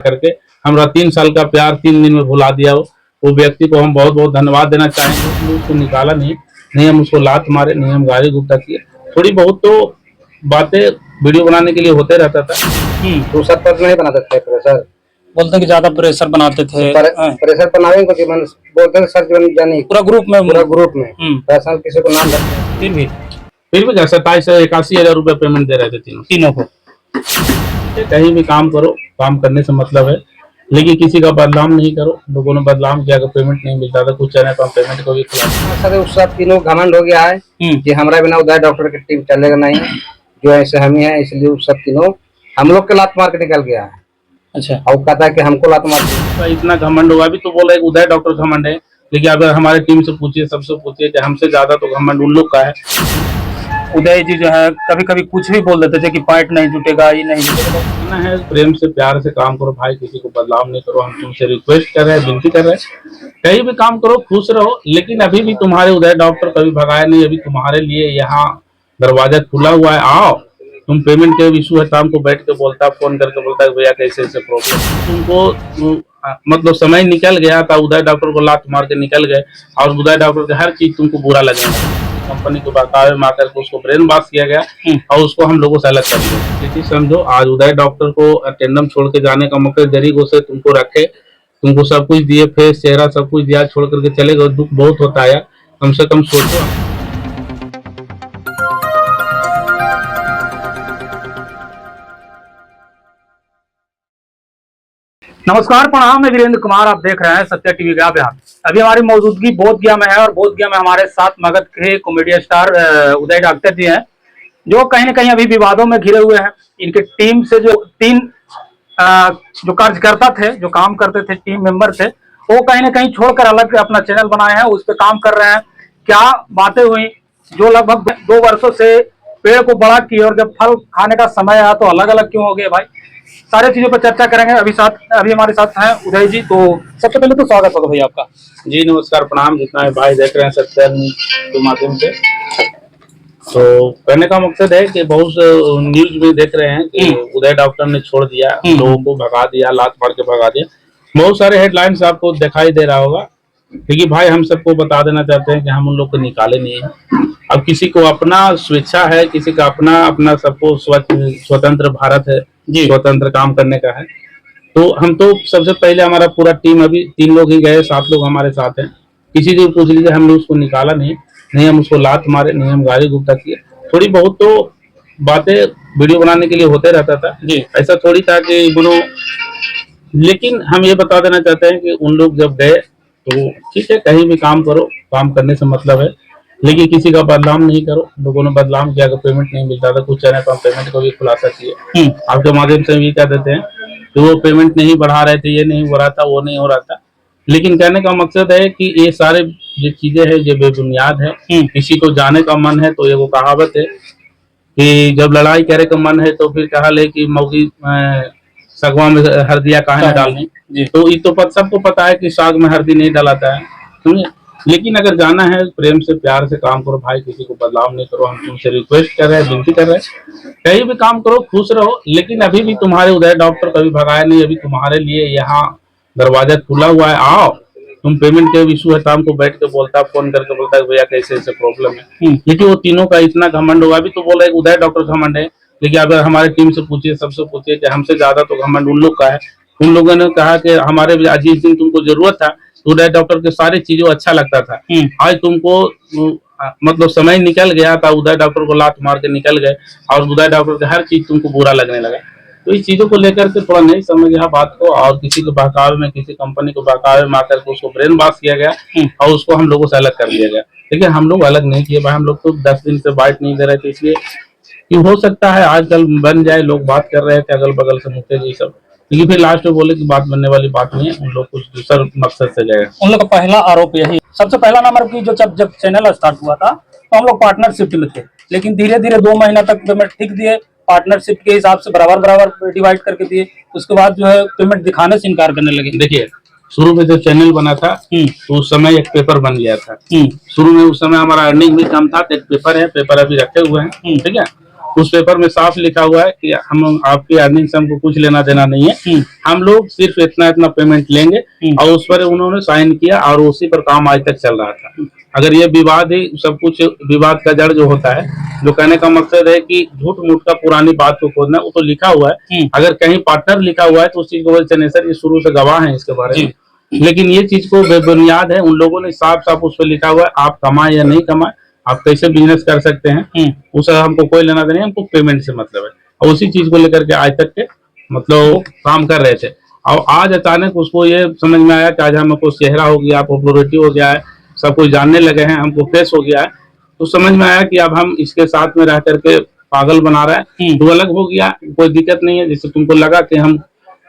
करके हमारा 3 साल का प्यार 3 दिन में भुला दिया। वो व्यक्ति को हम बहुत बहुत धन्यवाद देना चाहेंगे। उसको निकाला नहीं हम उसको लात मारे, नहीं हम गाली गुप्ता किए। थोड़ी बहुत तो बातें वीडियो बनाने के लिए होते रहता था। तो सर पर नहीं बनाते थे प्रेशर, बोलते हैं कि ज्यादा प्रेशर बनाते थे। प्रेशर बनावे को जीवन बोलते थे सर जीवन जानी पूरा ग्रुप में पैसा किसी को नाम रखते फिर भी 27,81,000 रुपया पेमेंट दे रहे थे तीनों को। कहीं भी काम करो, काम करने से मतलब है, लेकिन किसी का बदनाम नहीं करो। लोगों ने बदनाम किया, पेमेंट नहीं मिलता था, कुछ चैनल पर पेमेंट को भी खिलाफ। सर उस सब तीनों घमंड हो गया है कि हमारा बिना उदय डॉक्टर की टीम चलेगा नहीं, जो ऐसे हम ही है, इसलिए उस सब तीनों हम लोग के लात मार के निकल गया है। अच्छा, और कहता है कि हमको लात मार तो इतना घमंड होगा। अभी तो बोल रहे उदय डॉक्टर घमंड है, लेकिन अगर हमारे टीम से पूछिए, सबसे पूछिए कि हमसे ज्यादा तो घमंड उन लोग का है। उदय जी जो है कभी कभी कुछ भी बोल देते थे कि पॉइंट नहीं जुटेगा, ये नहीं जुटेगा। है प्रेम से प्यार से काम करो भाई, किसी को बदलाव नहीं करो। हम तुमसे रिक्वेस्ट कर रहे हैं, विनती कर रहे हैं, कहीं भी काम करो, खुश रहो। लेकिन अभी भी तुम्हारे उदय डॉक्टर कभी भगाया नहीं। अभी तुम्हारे लिए यहाँ दरवाजा खुला हुआ है, आओ। तुम पेमेंट के इशू है, शाम को बैठ के बोलता, फोन करके बोलता है भैया कैसे ऐसे प्रॉब्लम। तुमको मतलब समय निकल गया था, उदय डॉक्टर को लात मार के निकल गए, और उदय डॉक्टर के हर चीज तुमको बुरा लगेगा। कंपनी को बहकावे में आकर के उसको ब्रेन वॉश किया गया और उसको हम लोगों से अलग कर दिया। इसी समझो, आज उदय डॉक्टर को अटेंडम छोड़ के जाने का मौका गरीबों से तुमको रखे, तुमको सब कुछ दिए, फेस चेहरा सब कुछ दिया, छोड़ करके चले गए। दुख बहुत होता है, कम से कम सोचो। नमस्कार, प्रणाम, मैं वीरेंद्र कुमार। आप देख रहे हैं सत्य टीवी गया बिहार। अभी हमारी मौजूदगी बोधगया में है और बोधगया में हमारे साथ मगध के कॉमेडी स्टार उदय डॉक्टर जी हैं, जो कहीं न कहीं अभी विवादों में घिरे हुए हैं। इनकी टीम से जो 3 जो कार्यकर्ता थे, जो काम करते थे, टीम मेंबर थे, वो कहीं न कहीं छोड़कर अलग अपना चैनल बनाए हैं, उस पर काम कर रहे हैं। क्या बातें हुई जो लगभग 2 वर्षों से पेड़ को बड़ा किए, और जब फल खाने का समय आया तो अलग अलग क्यों हो गए भाई, सारे चीजों पर चर्चा करेंगे। अभी हमारे साथ हैं उदय जी। तो सबसे पहले तो स्वागत होगा भाई आपका। जी नमस्कार, प्रणाम। जितना भी भाई देख रहे हैं सत्य के माध्यम से, तो कहने का मकसद है कि बहुत न्यूज में देख रहे हैं कि उदय डॉक्टर ने छोड़ दिया, लोगों को भगा दिया, लात मार के भगा दिया। बहुत सारे हेडलाइंस आपको दिखाई दे रहा होगा, क्योंकि भाई हम सबको बता देना चाहते हैं कि हम उन लोग को निकाले नहीं है। अब किसी को अपना स्वेच्छा है, किसी का अपना सबको स्वतंत्र भारत है, स्वतंत्र काम करने का है। तो हम तो सबसे पहले हमारा पूरा टीम, अभी 3 लोग ही गए, 7 लोग हमारे साथ हैं। किसी से पूछ लीजिए, हमने उसको निकाला नहीं हम उसको लात मारे, नहीं हम गाली गुप्ता किए। थोड़ी बहुत तो बातें वीडियो बनाने के लिए होते रहता था जी, ऐसा थोड़ी था कि बोलो। लेकिन हम ये बता देना चाहते हैं कि उन लोग जब गए तो ठीक है, कहीं भी काम करो, काम करने से मतलब है, लेकिन किसी का बदनाम नहीं करो। लोगों ने बदनाम किया, पेमेंट नहीं मिलता था, कुछ चैनल पर पेमेंट को भी खुलासा किए। आपके माध्यम से भी कह देते हैं कि वो पेमेंट नहीं बढ़ा रहे थे, ये नहीं हो रहा था, वो नहीं हो रहा था। लेकिन कहने का मकसद है कि ये सारे जो चीजें हैं ये बेबुनियाद है। किसी को जाने का मन है तो ये वो कहावत है कि जब लड़ाई करे का मन है तो फिर कहा ले कि मौगी सगवा में हल्दिया काहे न डालनी। तो ये तो सबको पता है कि साग में हल्दी नहीं डालता है, समझे। लेकिन अगर जाना है, प्रेम से प्यार से काम करो भाई, किसी को बदलाव नहीं करो। हम तुमसे रिक्वेस्ट कर रहे हैं, विनती कर रहे हैं, कहीं भी काम करो, खुश रहो। लेकिन अभी भी तुम्हारे उदय डॉक्टर कभी भगाया नहीं। अभी तुम्हारे लिए यहाँ दरवाजा खुला हुआ है, आओ। तुम पेमेंट के इशू है, शाम को बैठ के बोलता, फोन करके बोलता है भैया कैसे ऐसे प्रॉब्लम है। लेकिन वो तीनों का इतना घमंड होगा। अभी तो बोल रहे उदय डॉक्टर घमंड है, लेकिन अगर हमारे टीम से पूछिए, सबसे पूछिए कि हमसे ज्यादा तो घमंड उन लोग का है। उन लोगों ने कहा कि हमारे जिस दिन तुमको जरूरत था उदय डॉक्टर के सारी चीजों अच्छा लगता था, आज तुमको मतलब समय निकल गया था, उदय डॉक्टर को लात मार के निकल गए, और उदय डॉक्टर के हर चीज तुमको बुरा लगने लगा। तो इस चीजों को लेकर के थोड़ा नहीं समझ गया बात को, और किसी के बहकावे में, किसी कंपनी को बहकावे में आकर के उसको ब्रेन वॉश किया गया और उसको हम लोगों से अलग कर दिया गया। लेकिन हम लोग अलग नहीं किए भाई, हम लोग तो 10 दिन से बाइट नहीं दे रहे थे। इसलिए कि हो सकता है आजकल बन जाए, लोग बात कर रहे थे अगल बगल से मुख्य जी सब, लेकिन फिर लास्ट में बोले कि बात बनने वाली बात नहीं है, उन लोग कुछ दूसरा मकसद से गए। उन लोग का पहला आरोप यही, सबसे पहला नंबर की जो जब चैनल स्टार्ट हुआ था तो हम लोग पार्टनरशिप में थे, लेकिन धीरे धीरे 2 महीना तक पेमेंट ठीक दिए, पार्टनरशिप के हिसाब से बराबर डिवाइड करके दिए। उसके बाद जो है पेमेंट दिखाने से इनकार करने लगे। देखिए, शुरू में जब चैनल बना था तो उस समय एक पेपर बन गया था। शुरू में उस समय हमारा अर्निंग भी कम था, तो एक पेपर है, पेपर अभी रखे हुए हैं, ठीक है। उस पेपर में साफ लिखा हुआ है कि हम आपकी अर्निंग से हमको कुछ लेना देना नहीं है, हम लोग सिर्फ इतना इतना पेमेंट लेंगे, और उस पर उन्होंने साइन किया और उसी पर काम आज तक चल रहा था। अगर ये विवाद ही सब कुछ, विवाद का जड़ जो होता है, जो कहने का मकसद है कि झूठ मूठ का पुरानी बात को खोदना, वो तो लिखा हुआ है, अगर कहीं पार्टनर लिखा हुआ है तो उस चीज को चनेसर ये शुरू से गवाह है इसके बारे में, लेकिन ये चीज को बेबुनियाद है, उन लोगों ने साफ साफ उस पर लिखा हुआ है, आप कमाए या नहीं कमाए, आप कैसे बिजनेस कर सकते हैं, उसे हमको कोई लेना देना, हमको पेमेंट से मतलब है, और उसी चीज को लेकर के आज तक के मतलब काम कर रहे थे। और आज अचानक उसको ये समझ में आया कि आज हमको चेहरा हो गया, पॉपुलरिटी हो गया है, सब कुछ जानने लगे हैं, हमको फेस हो गया है, तो समझ में आया कि अब हम इसके साथ में रह करके पागल बना रहा है, तो अलग हो गया, कोई दिक्कत नहीं है। जैसे तुमको लगा कि हम,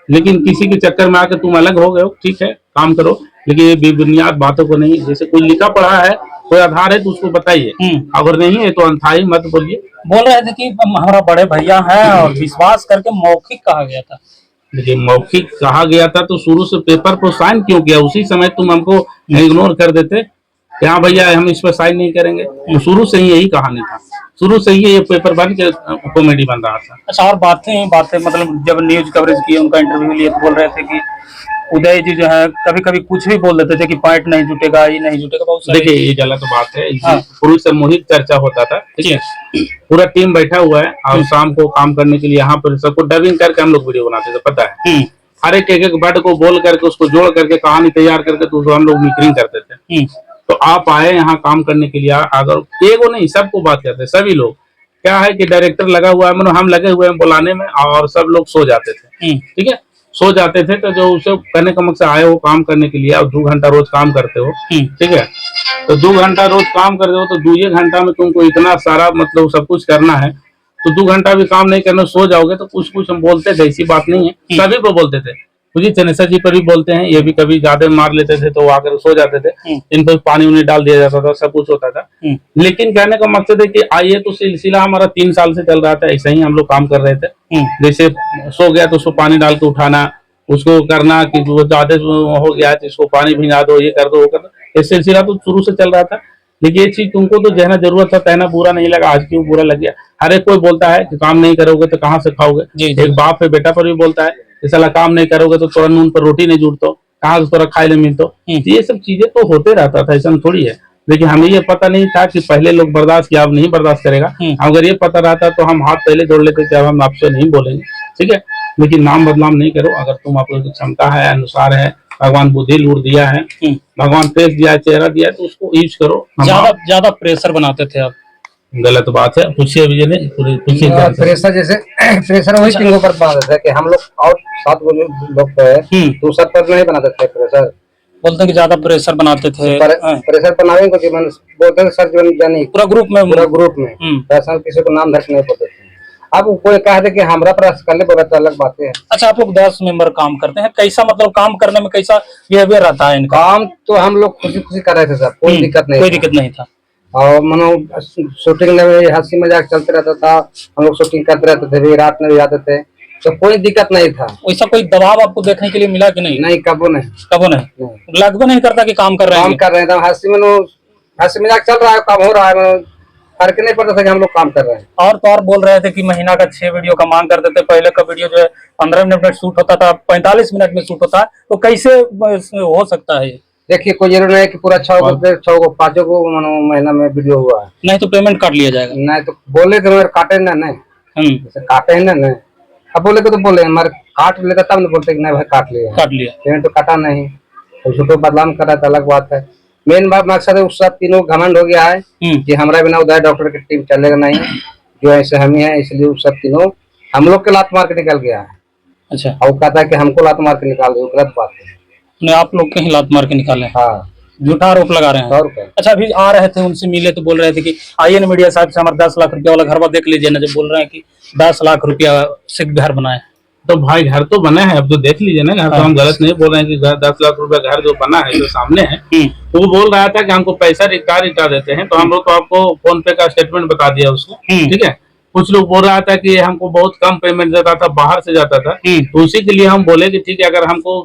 लेकिन किसी के चक्कर में आकर तुम अलग हो गए हो, ठीक है काम करो, लेकिन ये बेबुनियाद बातों को नहीं, जैसे कोई लिखा पढ़ा है, कोई आधार है तो उसको बताइए, अगर नहीं है तो अनथाई मत बोलिए। बोल रहे थे कि हमारा बड़े भैया हैं और विश्वास करके मौखिक कहा गया था। देखिए मौखिक कहा गया था तो शुरू से पेपर पर साइन क्यों किया? उसी समय तुम हमको इग्नोर कर देते कि हाँ भैया हम इस पर साइन नहीं करेंगे, तो शुरू से ही यही कहानी था, शुरू से ही ये पेपर बन के कॉमेडी बन रहा था। अच्छा, और बातें मतलब जब न्यूज कवरेज की, उनका इंटरव्यू लिए तो बोल रहे थे कि उदय जी जो है कभी कभी कुछ भी बोल देते थे कि पॉइंट नहीं जुटेगा, ये नहीं जुटेगा, बहुत सारी। देखिए ये गलत बात है, शुरू से मोहित चर्चा होता था, ठीक है, पूरा टीम बैठा हुआ है और शाम को काम करने के लिए यहाँ पर सबको डबिंग करके हम लोग वीडियो बनाते थे, पता है, हर एक एक वर्ड को बोल करके उसको जोड़ करके कहानी तैयार करके तो हम लोग मिक्रिंग करते थे। तो आप आए यहाँ काम करने के लिए, अगर एगो नहीं सबको बात करते, सभी लोग, क्या है कि डायरेक्टर लगा हुआ है, मतलब हम लगे हुए हैं बुलाने में, और सब लोग सो जाते थे, ठीक है, सो जाते थे, तो जो उसे कहने का मकसद आए हो काम करने के लिए, और 2 घंटा रोज काम करते हो, ठीक है, तो 2 घंटा रोज काम करते हो, तो 2 घंटा में तुमको इतना सारा मतलब सब कुछ करना है, तो 2 घंटा भी काम नहीं करना, सो जाओगे तो कुछ कुछ हम बोलते थे, ऐसी बात नहीं है, सभी को बोलते थे, मुझे चनेसर जी पर भी बोलते हैं, ये भी कभी ज्यादा मार लेते थे तो आकर सो जाते थे, इन पर पानी उन्हें डाल दिया जाता था, सब कुछ होता था। लेकिन कहने का मकसद है कि आइए, तो सिलसिला हमारा 3 साल से चल रहा था, ऐसे ही हम लोग काम कर रहे थे, जैसे सो गया तो उसको पानी डाल के उठाना, उसको करना कि वो ज्यादा हो गया तो इसको पानी भिंगा दो, ये कर दो, वो कर दो, ये सिलसिला तो शुरू से चल रहा था। लेकिन ये चीज तुमको तो कहना जरूरत था, कहना बुरा नहीं लगा, आज क्यों बुरा लग गया? हर एक कोई बोलता है कि काम नहीं करोगे तो कहाँ से खाओगे, एक बाप है बेटा पर भी बोलता है कि साला काम नहीं करोगे तो थोड़ा नून पर रोटी नहीं जुड़तो, कहाँ से थोड़ा खाए ले मिलतो, ये सब चीजें तो होते रहता था, ऐसा थोड़ी है। लेकिन हमें ये पता नहीं था कि पहले लोग बर्दाश्त किया, अब नहीं बर्दाश्त करेगा, अगर ये पता रहता तो हम हाथ पहले जोड़ लेते कि अब हम आपसे नहीं बोलेंगे, ठीक है। लेकिन नाम बदनाम नहीं करो, अगर तुम आपकी क्षमता है, अनुसार है, भगवान बुद्धि लूर दिया है, भगवान फेस दिया है, चेहरा दिया है, तो उसको यूज करो। ज्यादा प्रेशर बनाते थे आप, गलत बात है, पूछिए विजय ने, पूछिए। प्रेशर जैसे प्रेशर वही टीमों पर बनाते थे कि हम लोग और 7 लोग तो सब पर नहीं बनाते थे प्रेशर, बोलते कि ज्यादा प्रेशर बनाते थे, प्रेशर बनावे को जीवन बोलते थे सर जीवन जानी पूरा ग्रुप में पैसा किसी को नाम धर नहीं पड़ते थे। अब कोई कह दे कि हमरा पर कर ले बोला तो अलग बात है। अच्छा, आप लोग 10 मेंबर काम करते हैं, कैसा मतलब काम करने में कैसा बिहेवियर रहता है इनका? काम तो हम लोग खुशी खुशी कर रहे थे सर, कोई दिक्कत नहीं था, और मनो शूटिंग में हंसी मजाक चलते रहता था, हम लोग शूटिंग करते रहते थे, रात में भी आते थे, तो कोई दिक्कत नहीं था। वैसा कोई दबाव आपको देखने के लिए मिला कि नहीं? नहीं, कबो नहीं, लगभग नहीं करता कि काम कर रहे हैं, हंसी मजाक चल रहा है, काम हो रहा है, फर्क नहीं पड़ता था कि हम लोग काम कर रहे हैं। और तो और बोल रहे थे कि महीना का 6 वीडियो का मांग करते थे, पहले का वीडियो जो है 15 मिनट में शूट होता था, 45 मिनट में शूट होता है, तो कैसे हो सकता है? देखिए कोई जरूर नहीं कि पूरा 6 को 5 को महीना में वीडियो हुआ है, नहीं तो पेमेंट काट लिया जाएगा। नहीं तो बोले तो काटे ना, नहीं काटे है ना, अब बोले तो बोले हमारे काट लेता तब नहीं बोलते कि नहीं भाई काट लिया, पेमेंट तो काटा नहीं, तो झूठो बदनाम कर रहा था, अलग बात है। मेन बात मकसद है, उस सब तीनों घमंड हो गया है कि हमारा बिना उदय डॉक्टर की टीम चलेगा नहीं, जो ऐसे हम ही है, इसलिए उस सब तीनों हम लोग के लात मार के निकल गया है। अच्छा, और कहता है कि हमको लात मार के निकाल दो, गलत बात है। नहीं, आप लोग कहीं लात मार के निकाले? हाँ, झूठा आरोप लगा रहे हैं। और क्या? अच्छा, अभी आ रहे थे, उनसे मिले तो बोल रहे थे कि आइए ना मीडिया साहब से, हमारा 10 लाख रुपया वाला घर देख लीजिए ना, जो बोल रहे हैं कि 10 लाख रुपया से घर बनाए। तो भाई घर तो बना है, अब तो देख लीजिए ना, घर तो हम गलत नहीं बोल रहे हैं कि 10 लाख रुपया घर जो बना है जो सामने है, वो बोल रहा था कि हमको पैसा रिटा देते हैं, तो हम लोग तो आपको फोन पे का स्टेटमेंट बता दिया उसको, ठीक है। कुछ लोग बोल रहा था कि हमको बहुत कम पेमेंट देता था, बाहर से जाता था, तो उसी के लिए हम बोले कि ठीक है, अगर हमको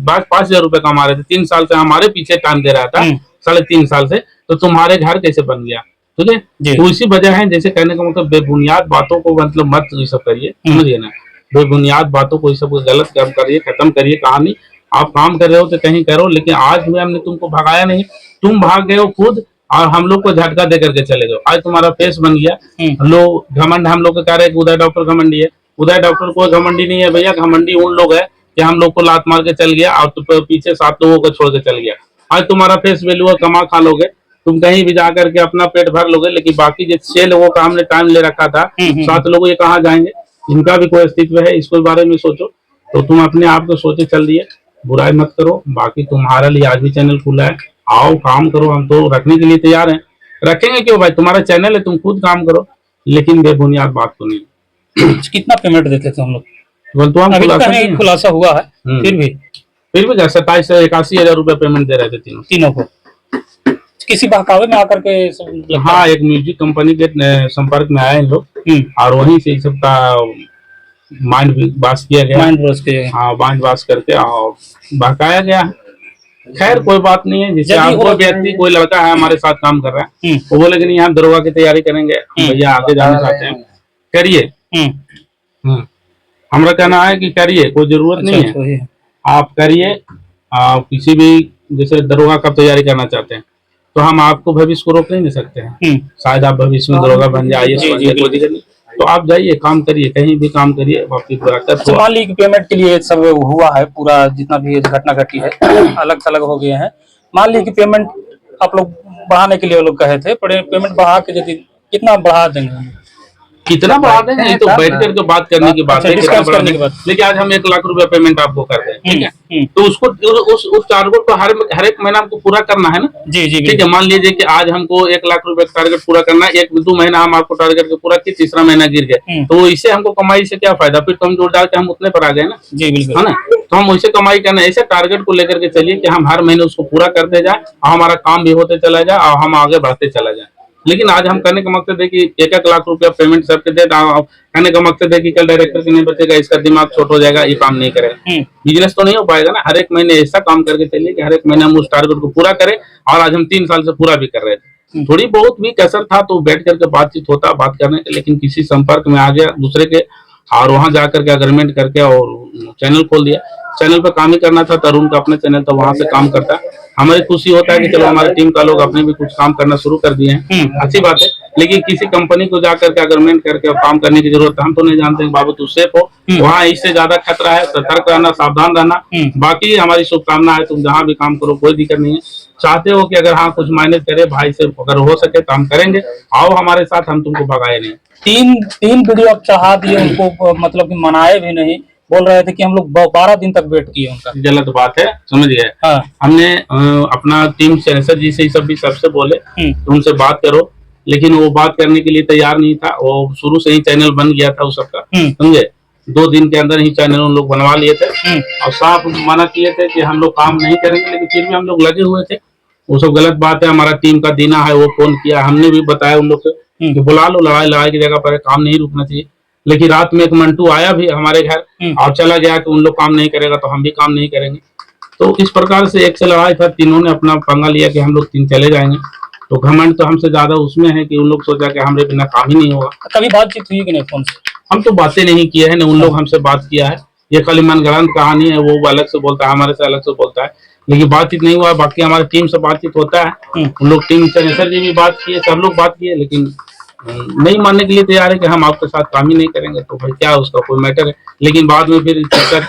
5,000 रुपए कमा रहे थे, 3 साल से हमारे पीछे टाइम दे रहा था, 3.5 साल से, तो तुम्हारे घर कैसे बन गया? ठीक है। तो इसी वजह है, जैसे कहने का मतलब बेबुनियाद बातों को मतलब मत ये सब करिए, समझिए ना, बेबुनियाद बातों को ये सब गलत काम करिए, खत्म करिए कहानी। आप काम कर रहे हो तो कहीं करो, लेकिन आज भी हमने तुमको भगाया नहीं, तुम भाग गए हो खुद और हम लोग को झटका दे करके चले गए। आज तुम्हारा फेस बन गया, लोग घमंड हम लोग को कह रहे हैं कि उदय डॉक्टर घमंडी है। उदय डॉक्टर कोई घमंडी नहीं है भैया, घमंडी उन लोग है कि हम लोग को लात मार के चल गया और पीछे 7 लोगों को छोड़ के चल गया। आज तुम्हारा फेस वैल्यू कमा खा लोगे, तुम कहीं भी जा करके अपना पेट भर लोगे, लेकिन बाकी जो 6 लोगों का हमने टाइम ले रखा था, 7 लोग ये कहाँ जाएंगे, इनका भी कोई अस्तित्व है, इसके बारे में सोचो। तो तुम अपने आप को सोचे चल दिए, बुराई मत करो। बाकी तुम्हारे लिए आज भी चैनल खुला है, आओ काम करो, हम तो रखने के लिए तैयार हैं। रखेंगे क्यों भाई, तुम्हारा चैनल है, तुम खुद काम करो, लेकिन बेबुनियाद बात तो नहीं। कितना पेमेंट देते थे हम लोग? तो हम अभी तो खुलासा हुआ है, फिर भी 27 से 81 हजार रुपया पेमेंट दे रहे थे तीनों को, किसी बहकावे में आकर के। हाँ, एक म्यूजिक कंपनी के संपर्क में आए लोग और वहीं से सबका माइंड वॉश किया गया, हाँ माइंड वॉश करके और बहकाया गया। खैर कोई बात नहीं है, जैसे कोई व्यक्ति कोई लड़का है हमारे साथ काम कर रहा है, वो बोले कि नहीं हम दरोगा की तैयारी करेंगे, भैया आगे जाना चाहते हैं करिए। हमारा कहना है कि करिए, कोई जरूरत नहीं है, आप करिए। किसी भी जैसे दरोगा का तैयारी करना चाहते हैं तो हम आपको भविष्य को रोक नहीं सकते हैं, शायद आप भविष्य में दरोगा बन जाइए, कोई दिक्कत नहीं। तो आप जाइए काम करिए, कहीं भी काम करिए, वापिस बराबर। मान लीजिए पेमेंट के लिए सब हुआ है, पूरा जितना भी घटना घटी है अलग थलग हो गए हैं। मान लीजिए कि पेमेंट आप लोग बढ़ाने के लिए लोग कहे थे, पेमेंट बढ़ा के यदि कितना बढ़ा देंगे, कितना बढ़ा देंगे, ये तो बैठ करके बात करने की बात है, लेकिन आज हम 1 लाख रुपया पेमेंट आपको कर रहे हैं, ठीक है, तो उसको उस टारगेट को हर एक महीना हमको पूरा करना है ना। जी जी ठीक है, मान लीजिए कि आज हमको 1 लाख रुपए का टारगेट पूरा करना है, 1-2 महीना हम आपको टारगेट पूरा किए, तीसरा महीना गिर गए, तो इससे हमको कमाई से क्या फायदा, फिर तो हम जोड़ डाल के हम उतने पर आ गए ना। जी बिल्कुल, है ना। तो हम वैसे कमाई करना है, ऐसे टारगेट को लेकर के चलिए कि हम हर महीने उसको पूरा करते जाए और हमारा काम भी होते चला जाए और हम आगे बढ़ते चला जाए। लेकिन आज हम करने का मकसद है कि 1-1 लाख रुपया पेमेंट सबके दे, कहने का मकसद है कि कल डायरेक्टर के नहीं बचेगा, इसका दिमाग छोट हो जाएगा, ये काम नहीं करेगा, बिजनेस तो नहीं हो पाएगा ना। हर एक महीने ऐसा काम करके चलिए कि हर एक महीने हम उस टारगेट को पूरा करें, और आज हम 3 साल से पूरा भी कर रहे थे। थोड़ी बहुत भी कसर था तो बैठ करके बातचीत होता बात करने के, लेकिन किसी संपर्क में आ गया दूसरे के और वहां जाकर के अग्रीमेंट करके और चैनल खोल दिया। चैनल पर काम ही करना था, तरुण का अपना चैनल था, वहां से काम करता है। हमारी खुशी होता है कि चलो हमारी टीम का लोग अपने भी कुछ काम करना शुरू कर दिए हैं, अच्छी बात है। लेकिन किसी कंपनी को जाकर के अग्रीमेंट करके काम करने की जरूरत है, हम तो नहीं जानते हैं बाबू तू सेफ हो, वहाँ इससे ज्यादा खतरा है, सतर्क रहना, सावधान रहना। बाकी हमारी शुभकामना है, तुम जहाँ भी काम करो कोई दिक्कत नहीं है। चाहते हो कि अगर हाँ कुछ माइनस करे भाई से, अगर हो सके तो हम करेंगे, आओ हमारे साथ, हम तुमको भगाए नहीं। 3 वीडियो आप चढ़ा दिए उनको, मतलब कि मनाए भी नहीं, बोल रहे थे कि हम लोग 12 दिन तक वेट किए उनका। गलत बात है, समझ गए। हाँ। हमने अपना टीम सेंसर जी से सब भी सबसे बोले उनसे बात करो, लेकिन वो बात करने के लिए तैयार नहीं था। वो शुरू से ही चैनल बन गया था उस सबका, समझे। 2 दिन के अंदर ही चैनल उन लोग बनवा लिए थे और साफ मना किए थे कि हम लोग काम नहीं करेंगे, लेकिन फिर भी हम लोग लगे हुए थे। वो सब गलत बात है। हमारा टीम का दीना है, वो फोन किया, हमने भी बताया उन लोग से कि बुला लो, लड़ाई की जगह पर काम नहीं रुकना चाहिए। लेकिन रात में एक मंटू आया भी हमारे घर और चला गया कि उन लोग काम नहीं करेगा तो हम भी काम नहीं करेंगे। तो इस प्रकार से एक से लड़ाई था, तीनों ने अपना पंगा लिया कि हम लोग 3 चले जाएंगे। तो घमंड तो हमसे ज्यादा उसमें है कि उन लोग सोचा कि हमारे बिना काम ही नहीं होगा। कभी बातचीत हुई कि नहीं फोन से? हम तो बातें नहीं किए हैं, न उन लोग हमसे बात किया है। ये खाली मनगढ़ंत कहानी है, वो अलग से बोलता है, हमारे से अलग से बोलता है, लेकिन बातचीत नहीं हुआ। बाकी हमारी टीम से बातचीत होता है, उन लोग टीम सर जी भी बात किए, सब लोग बात किए, लेकिन नहीं मानने के लिए तैयार है कि हम आपके साथ काम ही नहीं करेंगे। तो भाई क्या उसका कोई मैटर है। लेकिन बाद में फिर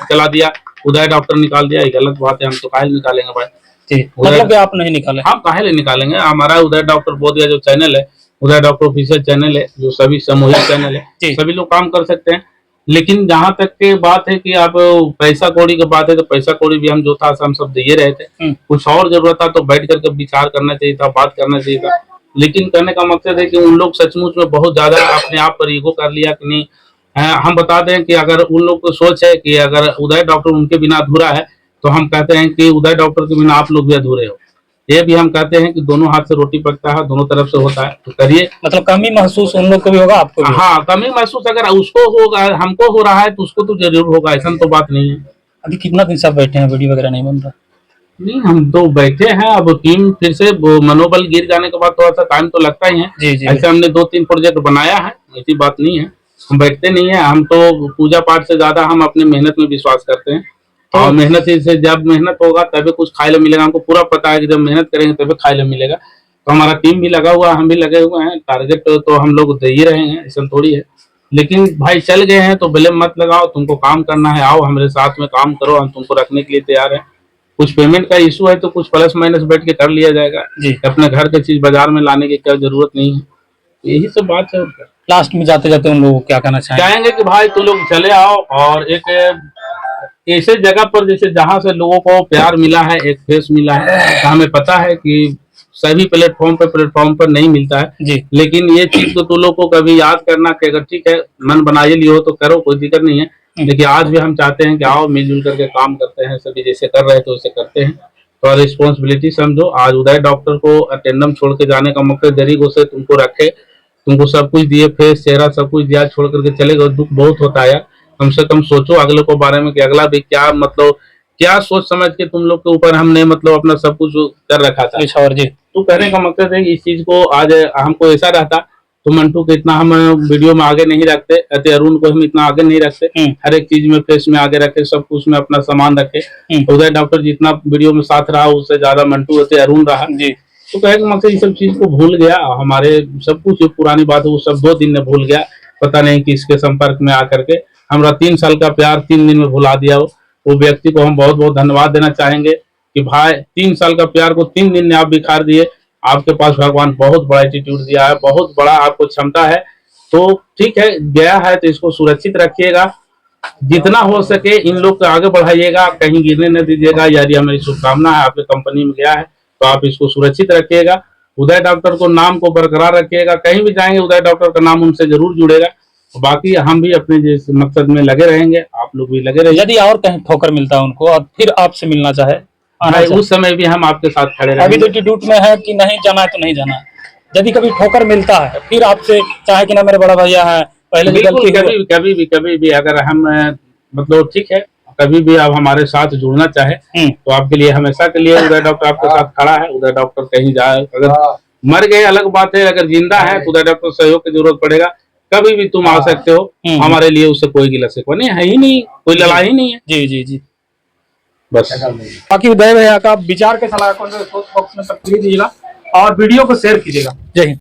चला दिया, उदय डॉक्टर निकाल दिया, ये गलत बात है। हम तो काहे निकालेंगे भाई, मतलब आप नहीं निकाले? हम काहे निकालेंगे। हमारा उदय डॉक्टर बोध जो चैनल है, उदय डॉक्टर ऑफिशियल चैनल है, जो सभी सामूहिक चैनल है, सभी लोग काम कर सकते हैं। लेकिन जहाँ तक के बात है कि आप पैसा कौड़ी की बात है, तो पैसा कौड़ी भी हम जो था हम सब दे रहे थे। कुछ और जरूरत था तो बैठ करके विचार करना चाहिए था, बात करना चाहिए था। लेकिन कहने का मकसद है कि उन लोग सचमुच में बहुत ज्यादा अपने आप पर ईगो कर लिया कि नहीं। हम बता दें कि अगर उन लोग को सोच है कि अगर उदय डॉक्टर उनके बिना अधूरा है, तो हम कहते हैं कि उदय डॉक्टर के बिना आप लोग भी अधूरे हो। ये भी हम कहते हैं कि दोनों हाथ से रोटी पकता है, दोनों तरफ से होता है, तो करिए। मतलब कमी महसूस उन लोग को भी होगा, आपको भी? हाँ, कमी महसूस अगर उसको होगा, हमको हो रहा है तो उसको तो जरूर होगा, ऐसा तो बात नहीं है। अभी कितना दिन सब बैठे हैं, वीडियो वगैरह नहीं बन रहा? नहीं, हम तो बैठे हैं। अब टीम फिर से मनोबल गिर जाने के बाद थोड़ा सा टाइम तो लगता ही है। जी जी ऐसे हमने 2-3 प्रोजेक्ट बनाया है, ऐसी बात नहीं है। हम बैठते नहीं है, हम तो पूजा पाठ से ज्यादा हम अपनी मेहनत में विश्वास करते हैं। और मेहनत से जब मेहनत होगा तभी कुछ खाए ला मिलेगा। हमको पूरा पता है कि जब मेहनत करेंगे तभी खाए ला मिलेगा। तो हमारा टीम भी लगा हुआ है, हम भी लगे हुए हैं। टारगेट तो हम लोग दे ही रहे हैं, ऐसा थोड़ी है। लेकिन भाई चल गए हैं तो ब्लेम मत लगाओ, तुमको काम करना है, आओ हमारे साथ में काम करो, हम तुमको रखने के लिए तैयार हैं। कुछ पेमेंट का इशू है तो कुछ प्लस माइनस बैठ के कर लिया जाएगा जी। अपने घर के चीज बाजार में लाने की क्या जरूरत नहीं है। यही सब बात है। लास्ट में जाते जाते उन लोगों को क्या कहना चाहेंगे? चाहेंगे कि भाई तुम लोग चले आओ और एक ऐसे जगह पर जैसे जहां से लोगों को प्यार मिला है, एक फेस मिला है। तो हमें पता है कि सभी प्लेटफॉर्म पर नहीं मिलता है जी। लेकिन ये चीज तो तुम लोग को कभी याद करना कि अगर ठीक है मन बना ही लियो तो करो, कोई दिक्कत नहीं है। लेकिन आज भी हम चाहते हैं कि आओ मिलजुल करके काम करते हैं, सभी जैसे कर रहे थे वैसे करते हैं। तो रिस्पॉन्सिबिलिटी समझो। आज उदय डॉक्टर को अटेंडम छोड़ के जाने का मकसद गरीबों से तुमको रखे, तुमको सब कुछ दिए, फेस चेहरा सब कुछ दिया, छोड़ करके चले गए। दुख बहुत होता है। कम से कम सोचो अगले को बारे में कि अगला भी क्या मतलब क्या सोच समझ के तुम लोग के ऊपर हमने मतलब अपना सब कुछ कर रखा था। और जी तो कहने का मकसद है कि इस चीज को आज हमको ऐसा रहता तो मंटू को इतना हम वीडियो में आगे नहीं रखते, अति अरुण को हम इतना आगे नहीं रखते। हर एक चीज में फेस में आगे रखे, सब कुछ में अपना सामान रखे। उदय डॉक्टर जितना वीडियो में साथ रहा उससे ज्यादा मंटू अति अरुण रहा जी। तो कहे मकसद इस सब चीज को भूल गया, हमारे सब कुछ जो पुरानी बात है वो सब 2 दिन में भूल गया। पता नहीं किसके संपर्क में आकर के हमारा 3 साल का प्यार 3 दिन में भुला दिया। वो व्यक्ति को हम बहुत बहुत धन्यवाद देना चाहेंगे कि भाई 3 साल का प्यार को 3 दिन में आप बिखार दिए। आपके पास भगवान बहुत बड़ा एटीट्यूड दिया है, बहुत बड़ा आपको क्षमता है। तो ठीक है, गया है तो इसको सुरक्षित रखिएगा, जितना हो सके इन लोग को आगे बढ़ाइएगा, कहीं गिरने न दीजिएगा। यदि हमारी शुभकामना है, आपके कंपनी में गया है तो आप इसको सुरक्षित रखिएगा। उदय डॉक्टर को नाम को बरकरार रखिएगा, कहीं भी जाएंगे उदय डॉक्टर का नाम उनसे जरूर जुड़ेगा। बाकी हम भी अपने जिस मकसद में लगे रहेंगे, आप लोग भी लगे रहिए। यदि और कहीं ठोकर मिलता है उनको और फिर आपसे मिलना चाहे उस समय भी हम आपके साथ खड़े रहेंगे। अभी तो एटीट्यूड में है कि नहीं जाना है तो नहीं जाना है। यदि कभी ठोकर मिलता है फिर आपसे चाहे कि ना मेरे बड़ा भैया है पहले बिल्कुल, कभी भी अगर हम मतलब ठीक है, कभी भी आप हमारे साथ जुड़ना चाहे तो आपके लिए हमेशा के लिए उदय डॉक्टर आपके साथ खड़ा है। उदय डॉक्टर कहीं जाए, अगर मर गए अलग बात है, अगर जिंदा है तो उदय डॉक्टर सहयोग की जरूरत पड़ेगा, कभी भी तुम आ सकते हो। हमारे लिए उससे कोई गिला शिकवा नहीं है, ही नहीं, कोई लड़ाई ही नहीं है। जी जी जी, बस बाकी उदय भैया का विचार के सलाह को बॉक्स में तक दीजिएगा और वीडियो को शेयर कीजिएगा। जय हिंद।